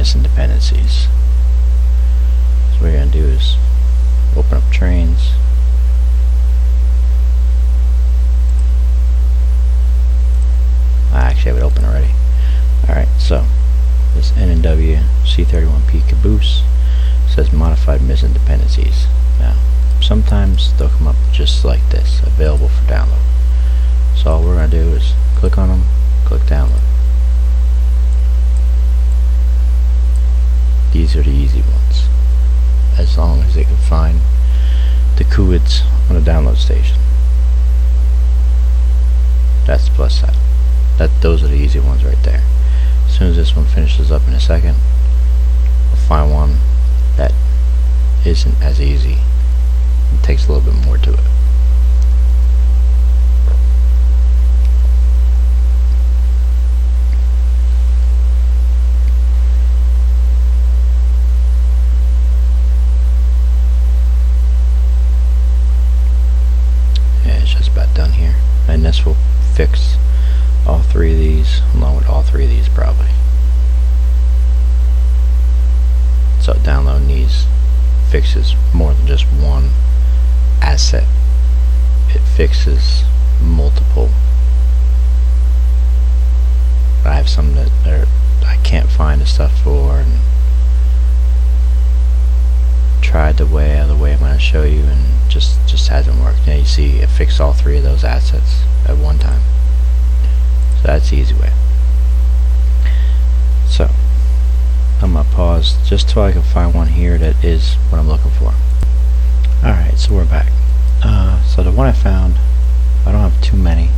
missing dependencies. So what you're going to do is open up Trainz. I actually have it open already. Alright, so this N&W C31P caboose says modified missing dependencies. Now, sometimes they'll come up just like this, available for download. So all we're going to do is click on them, click download. These are the easy ones, as long as they can find the CUIDs on the download station. That's the plus side. Those are the easy ones right there. As soon as this one finishes up in a second, we'll find one that isn't as easy. It takes a little bit more to it. Yeah, it's just about done here. And this will fix all three of these, along with all three of these probably. So downloading these fixes more than just one asset. It fixes multiple. I have some that I can't find the stuff for, and tried the way I'm going to show you, and just hasn't worked. Now you see it fixed all three of those assets at one time. So that's the easy way. So I'm going to pause just till I can find one here that is what I'm looking for. Alright, so we're back. So the one I found, I don't have too many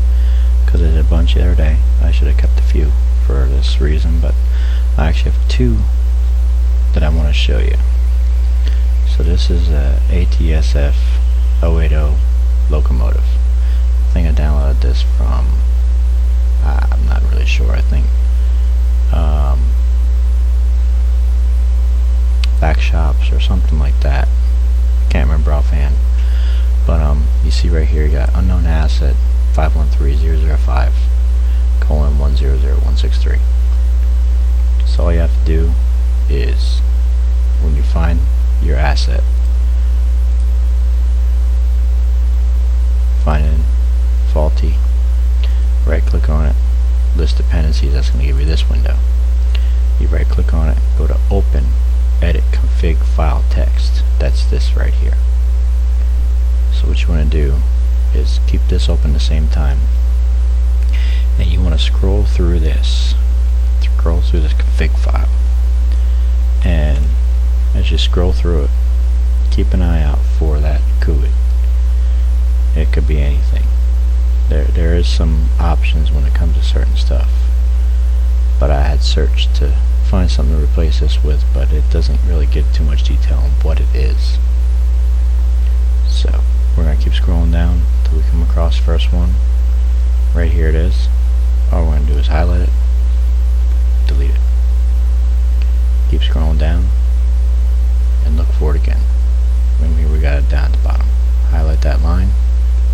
because I did a bunch the other day. I should have kept a few for this reason, but I actually have two that I want to show you. So this is a ATSF 080 locomotive. I think I downloaded this from, I'm not really sure, I think back shops or something like that. Can't remember offhand. But you see right here, you got unknown asset 513005 colon 100163. So all you have to do is, when you find your asset, find it faulty, right click on it, list dependencies. That's going to give you this window. You right click on it, go to open, edit config file text. That's this right here. So what you want to do is keep this open at the same time, and you want to scroll through this config file, and as you scroll through it, keep an eye out for that CUID. It could be anything. There is some options when it comes to certain stuff, but I had searched to find something to replace this with, but it doesn't really give too much detail on what it is. So we're going to keep scrolling down until we come across the first one. Right here it is. All we're going to do is highlight it, delete it. Keep scrolling down and look for it again. Remember, here we got it down at the bottom. Highlight that line,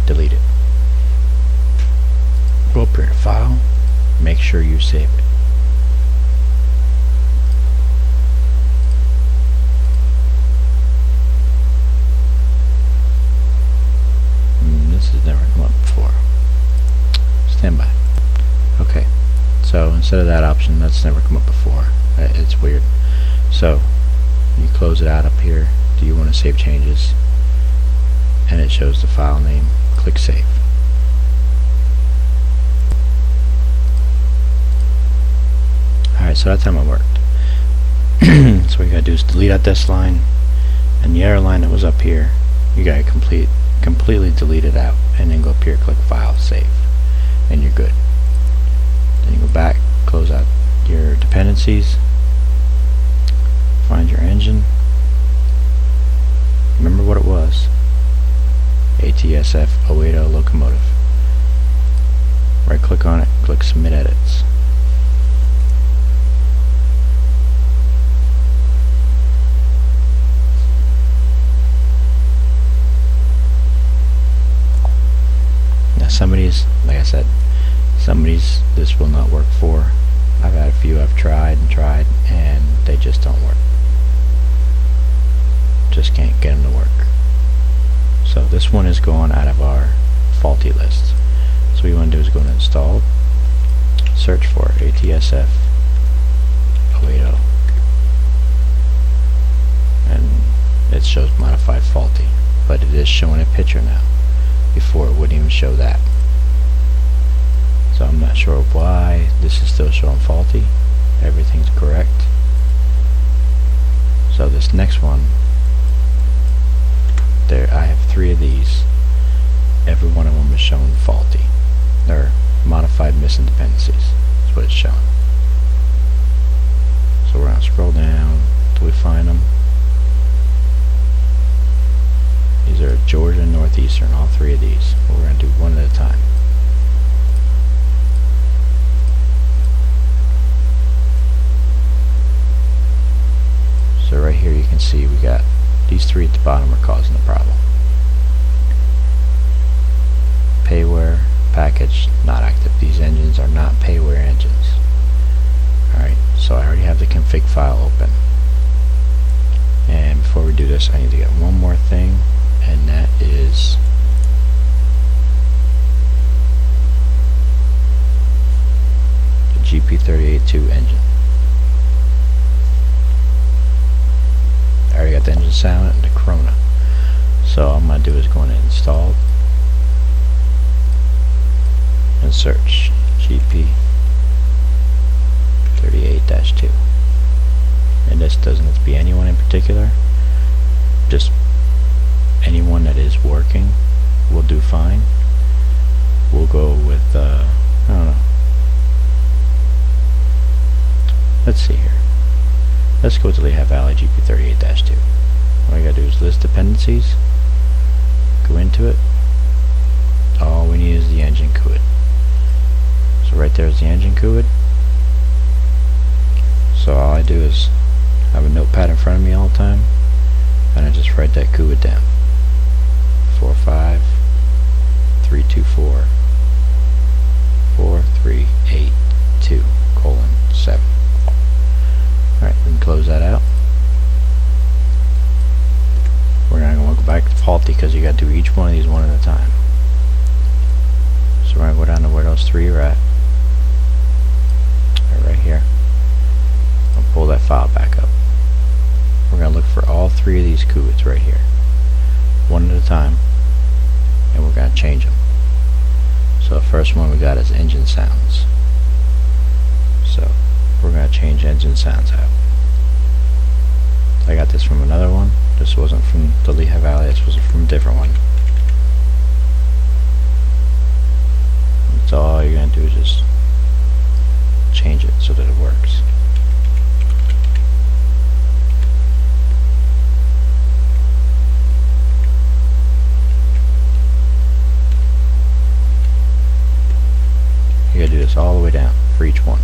delete it. Go up here to File, make sure you save it. This has never come up before. Stand by. Okay, so instead of that option, that's never come up before. It's weird. So you close it out up here. Do you want to save changes? And it shows the file name. Click Save. Alright, so that's how it worked. So what you gotta do is delete out this line, and the other line that was up here, you gotta completely delete it out, and then go up here, click File, Save, and you're good. Then you go back, close out your dependencies, find your engine. Remember what it was. ATSF 080 locomotive. Right click on it, click Submit Edits. Now some of these, like I said, some of these this will not work for. I've had a few I've tried and they just don't work. Just can't get them to work. So this one is going out of our faulty list. So what you want to do is go to install, search for ATSF 080, and it shows modified faulty, but it is showing a picture now. Before it wouldn't even show that. So I'm not sure why this is still showing faulty. Everything's correct. So this next one, there I have 3 of these. Every one of them is showing faulty. They're modified missing dependencies. That's what it's showing. So we're going to scroll down till we find them. These are Georgia and Northeastern, all 3 of these. But we're going to do one at a time. So right here you can see we got these 3 at the bottom are causing the problem. Payware, package, not active. These engines are not payware engines. Alright, so I already have the config file open. And before we do this, I need to get one more thing, and that is the GP382 engine. I already got the engine sound and the Corona. So all I'm going to do is go in and install and search GP38-2. And this doesn't have to be anyone in particular, just anyone that is working will do fine. We'll go with I don't know, let's see here, let's go to Lehigh Valley GP38-2. All you gotta do is list dependencies, go into it. All we need is the engine CUID. So right there is the engine CUID. So all I do is have a notepad in front of me all the time, and I just write that CUID down. 45382:7. Alright, we can close that out. We're not going to go back to faulty because you got to do each one of these one at a time. So we're going to go down to where those 3 are at. Right here. I'll pull that file back up. We're going to look for all 3 of these CUIDs right here, one at a time, and we're going to change them. So the first one we got is engine sounds. So we're going to change engine sounds out. I got this from another one. This wasn't from the Lehigh Valley, this was from a different one. So all you're going to do is just change it so that it works. You gotta do this all the way down for each one.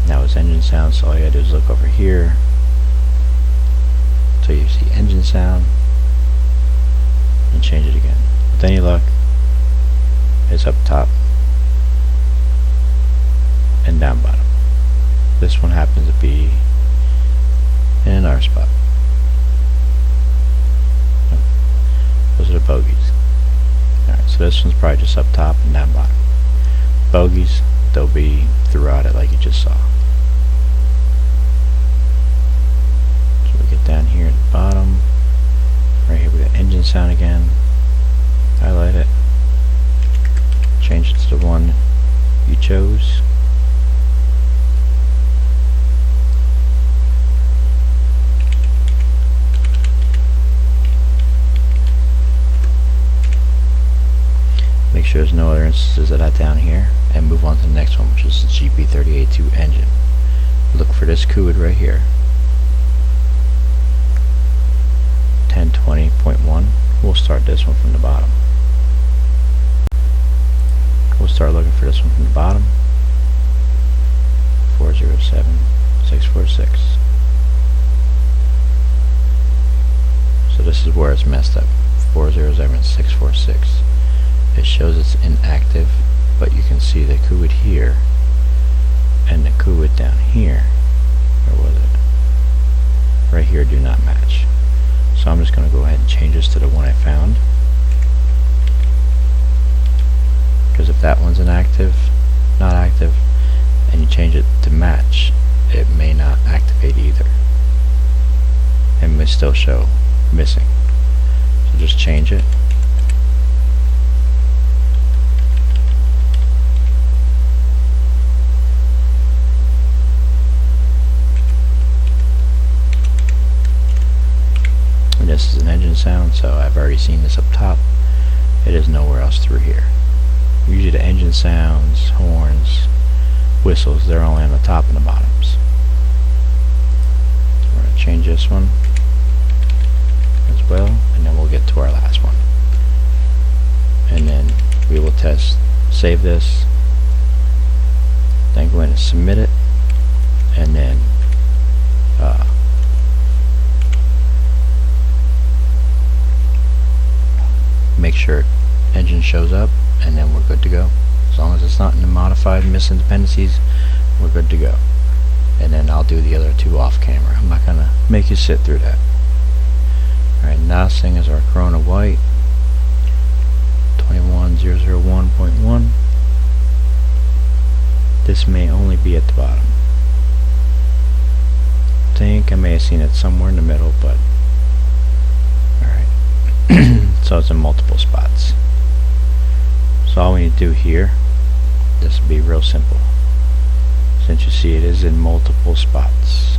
Now it's engine sound, so all you gotta do is look over here until you see engine sound and change it again. With any luck, it's up top and down bottom. This one happens to be in another spot. Those are the bogies. Alright, so this one's probably just up top and down bottom. Bogies, they'll be throughout it like you just saw. So we get down here at the bottom. Right here we got engine sound again. Highlight it. Change it to the one you chose. Make sure there's no other instances of that down here, and move on to the next one, which is the GP382 engine. Look for this CUID right here, 1020.1. We'll start this one from the bottom. We'll start looking for this one from the bottom. 407646. So this is where it's messed up. 407646. it shows it's inactive, but you can see the CUID here and the CUID down here, or was it? Right here do not match. So I'm just going to go ahead and change this to the one I found. Because if that one's inactive, not active, and you change it to match, it may not activate either. It may still show missing. So just change it. And this is an engine sound, so I've already seen this up top. It is nowhere else through here. Usually the engine sounds, horns, whistles, they're only on the top and the bottoms. So we're going to change this one as well, and then we'll get to our last one. And then we will test, save this, then go in and submit it, and then make sure engine shows up, and then we're good to go. As long as it's not in the modified missing dependencies, we're good to go. And then I'll do the other two off camera. I'm not gonna make you sit through that. Alright, last thing is our Corona White 21001.1. This may only be at the bottom. I think I may have seen it somewhere in the middle, but alright. So it's in multiple spots. So all we need to do here, this will be real simple. Since you see it is in multiple spots.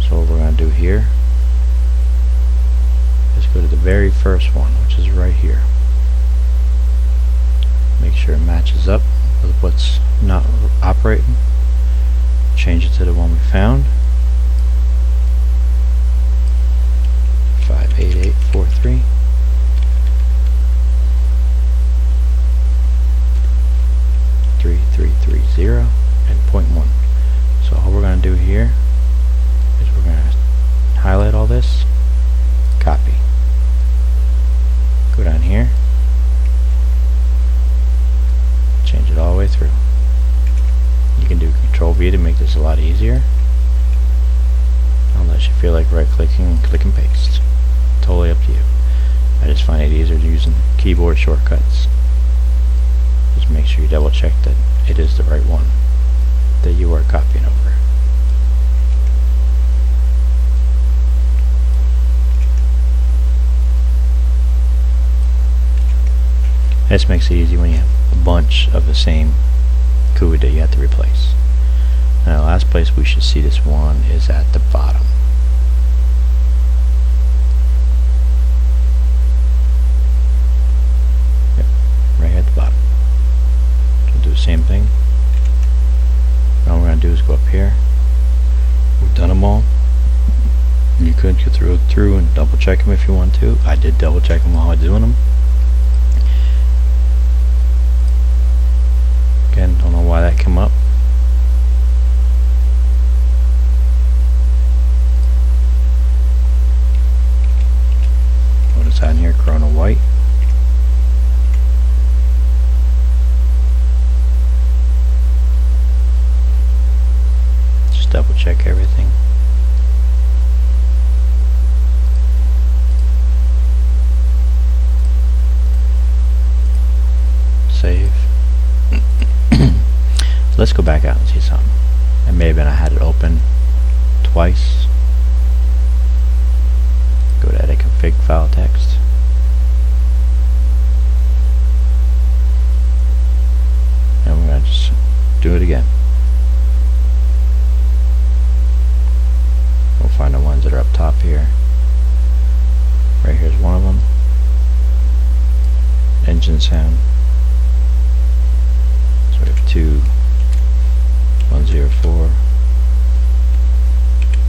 So what we're going to do here is go to the very first one, which is right here. Make sure it matches up with what's not operating. Change it to the one we found. 58843. And 0.1. So all we're going to do here is we're going to highlight all this, copy, go down here, change it all the way through. You can do Control V to make this a lot easier, unless you feel like right clicking and click and paste. Totally up to you. I just find it easier using keyboard shortcuts. Just make sure you double check that it is the right one that you are copying over. This makes it easy when you have a bunch of the same CUID that you have to replace. Now the last place we should see this one is at the bottom. Yep, right at the bottom. Do the same thing. All we're going to do is go up here. We've done them all. You could go through and double check them if you want to. I did double check them while I was doing them. Again, don't know why that came up. What is that in here? Corona White. Double check everything. Save. So let's go back out and see something. It may have been I had it open twice. Go to edit config file text. And we're going to just do it again. We'll find the ones that are up top here. Right here's one of them. Engine sound. So we have 2, 104,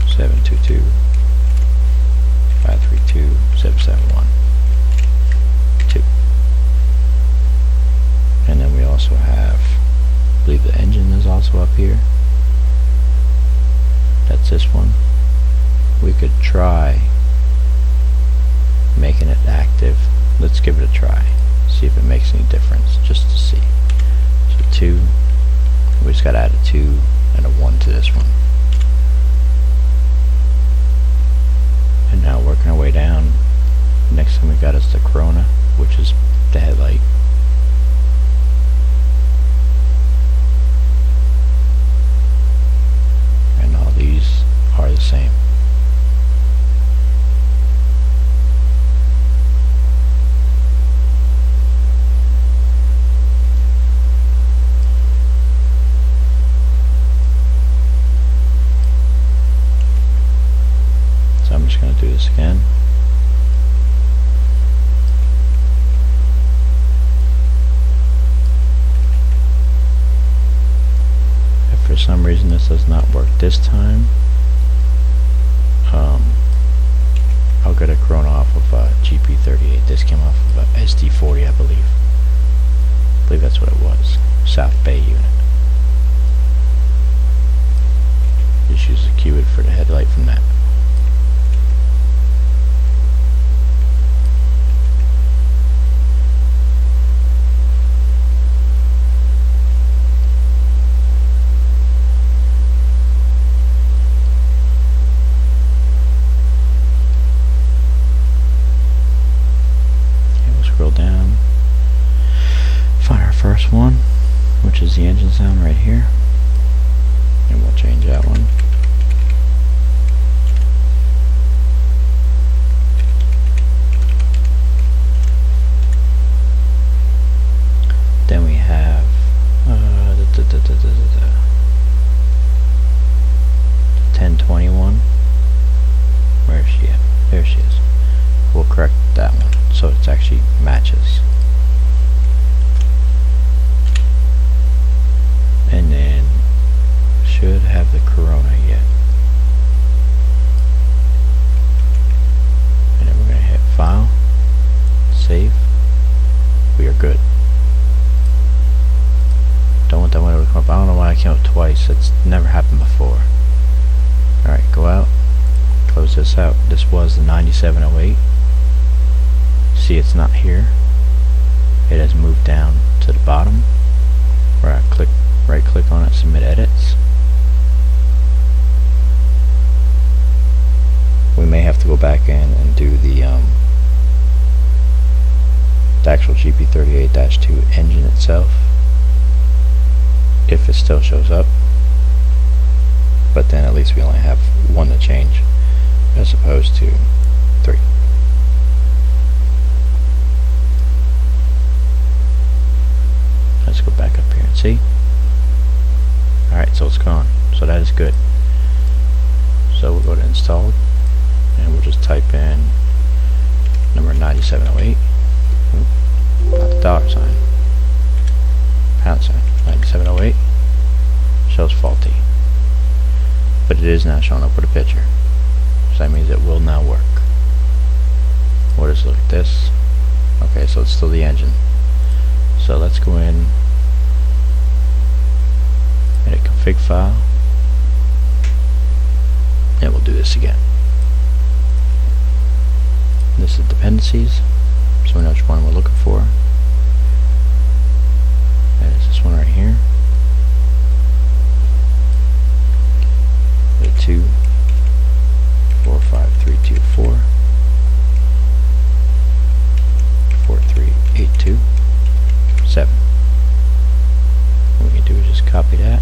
722, 532, 771, 2. And then we also have, I believe the engine is also up here. That's this one. We could try making it active. Let's give it a try. See if it makes any difference, just to see. So 2, we just gotta add a 2 and a 1 to this one. And now working our way down, next thing we got is the corona, which is the headlight. And all these are the same. So I'm just going to do this again. If for some reason this does not work this time, I'll get a Corona off of GP38. This came off of a SD40, I believe. I believe that's what it was. South Bay unit. Just use the keyword for the headlight from that. Scroll down, find our first one, which is the engine sound right here, and we'll change that one. Then we have 1021. Where is she at? There she is. We'll correct that one so it actually matches. And then should have the Corona yet. And then we're going to hit File, Save. We are good. Don't want that window to come up. I don't know why I came up twice. That's never happened before. Alright, go out. Close this out. This was the 9708. See, it's not here. It has moved down to the bottom where I right click on it, submit edits. We may have to go back in and do the actual GP38-2 engine itself if it still shows up, but then at least we only have one to change as opposed to 3. Let's go back up here and see. Alright, so it's gone. So that is good. So we'll go to installed and we'll just type in number 9708. Not the dollar sign. Pound sign. 9708. Shows faulty. But it is now showing up with a picture. So that means it will now work. We'll just look at this. Okay, so it's still the engine. So let's go in, edit config file, and we'll do this again. This is dependencies, so we know which one we're looking for. That is this one right here. The 2 4 5 3 2 4 4 3 8 2 7. What we can do is just copy that.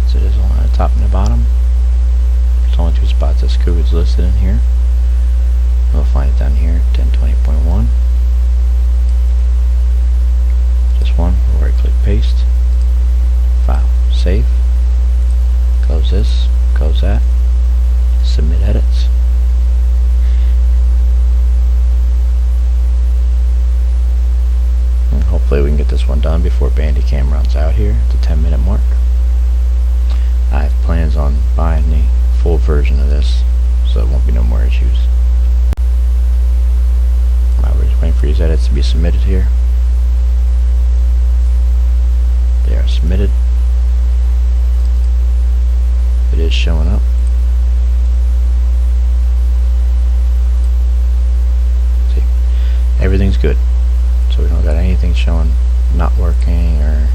So it is on the top and the bottom. There's only 2 spots this is listed in here. We'll find it down here, 1020.1. Just one. We'll right click paste. File. Save. Close this. Close that. Submit edits. Hopefully we can get this one done before Bandicam runs out here at the 10-minute mark. I have plans on buying the full version of this, so there won't be no more issues. We're just waiting for these edits to be submitted here. They are submitted. It is showing up. everything's good. So we don't got anything showing not working or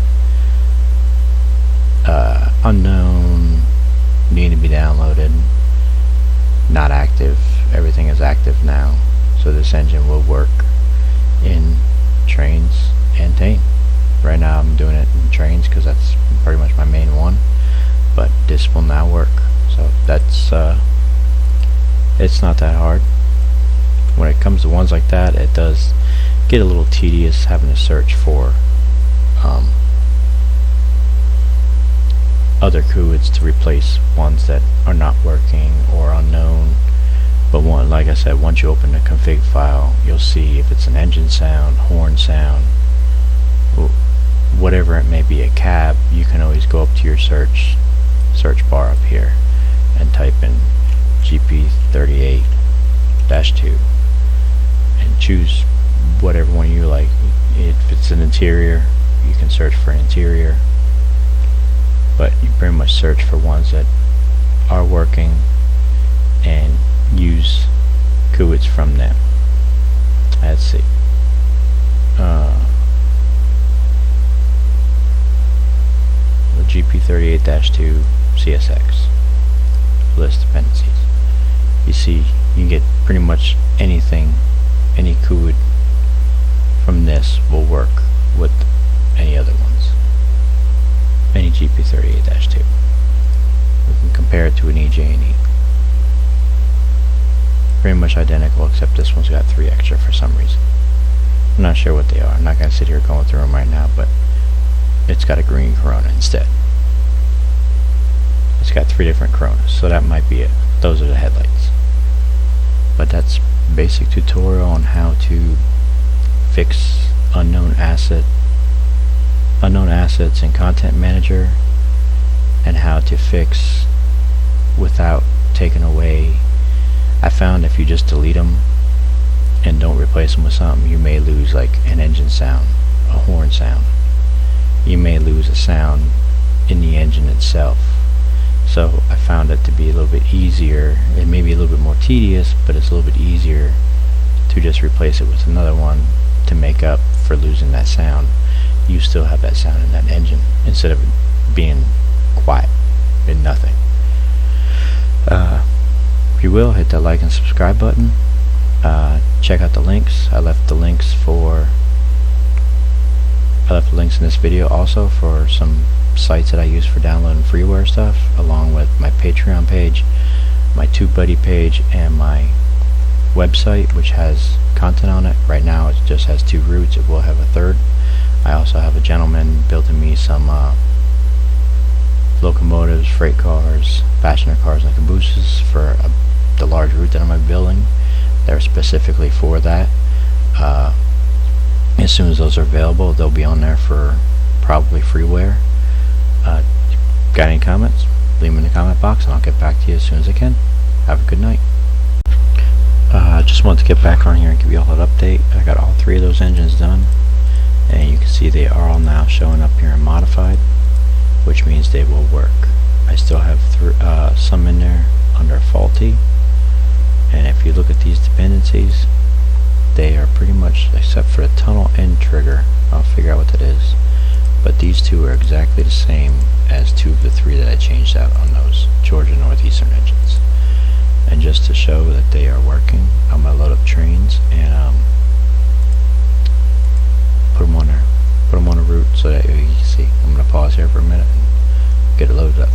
unknown, need to be downloaded, not active. Everything is active now, so this engine will work in Trainz and Tane. Right now I'm doing it in Trainz because that's pretty much my main one, but this will now work. So that's it's not that hard. When it comes to ones like that, it does get a little tedious having to search for other QUIDs to replace ones that are not working or unknown. But like I said, once you open the config file, you'll see if it's an engine sound, horn sound, whatever it may be, a cab. You can always go up to your search bar up here and type in GP38-2 and choose whatever one you like. If it's an interior, you can search for interior, but you pretty much search for ones that are working and use QUIDs from them. Let's see. The GP38-2 CSX list dependencies. You see, you can get pretty much anything, any QUID from this will work with any other ones. Any GP38-2. We can compare it to an EJ&E. Pretty much identical, except this one's got 3 extra for some reason. I'm not sure what they are. I'm not going to sit here going through them right now, but it's got a green corona instead. It's got 3 different coronas, so that might be it. Those are the headlights. But that's basic tutorial on how to fix unknown assets in Content Manager, and how to fix without taking away. I found if you just delete them and don't replace them with something, you may lose like an engine sound, a horn sound. You may lose a sound in the engine itself. So I found it to be a little bit easier. It may be a little bit more tedious, but it's a little bit easier to just replace it with another one to make up for losing that sound. You still have that sound in that engine instead of being quiet and nothing. If you will, hit that like and subscribe button. Check out the links. I left the links in this video also for some sites that I use for downloading freeware stuff, along with my Patreon page, my TubeBuddy page, and my website, which has content on it. Right now it just has 2 routes. It will have a 3rd. I also have a gentleman building me some locomotives, freight cars, passenger cars, and cabooses for the large route that I'm building. They're specifically for that. As soon as those are available, they'll be on there for probably freeware. Got any comments? Leave them in the comment box and I'll get back to you as soon as I can. Have a good night. I just wanted to get back on here and give you all an update. I got all 3 of those engines done, and you can see they are all now showing up here in modified, which means they will work. I still have some in there under faulty, and if you look at these dependencies, they are pretty much, except for the tunnel end trigger, I'll figure out what that is, but these 2 are exactly the same as 2 of the 3 that I changed out on those Georgia Northeastern engines. And just to show that they are working, I'm going to load up Trainz and put them on there. Put them on a route so that you can see. I'm going to pause here for a minute and get it loaded up.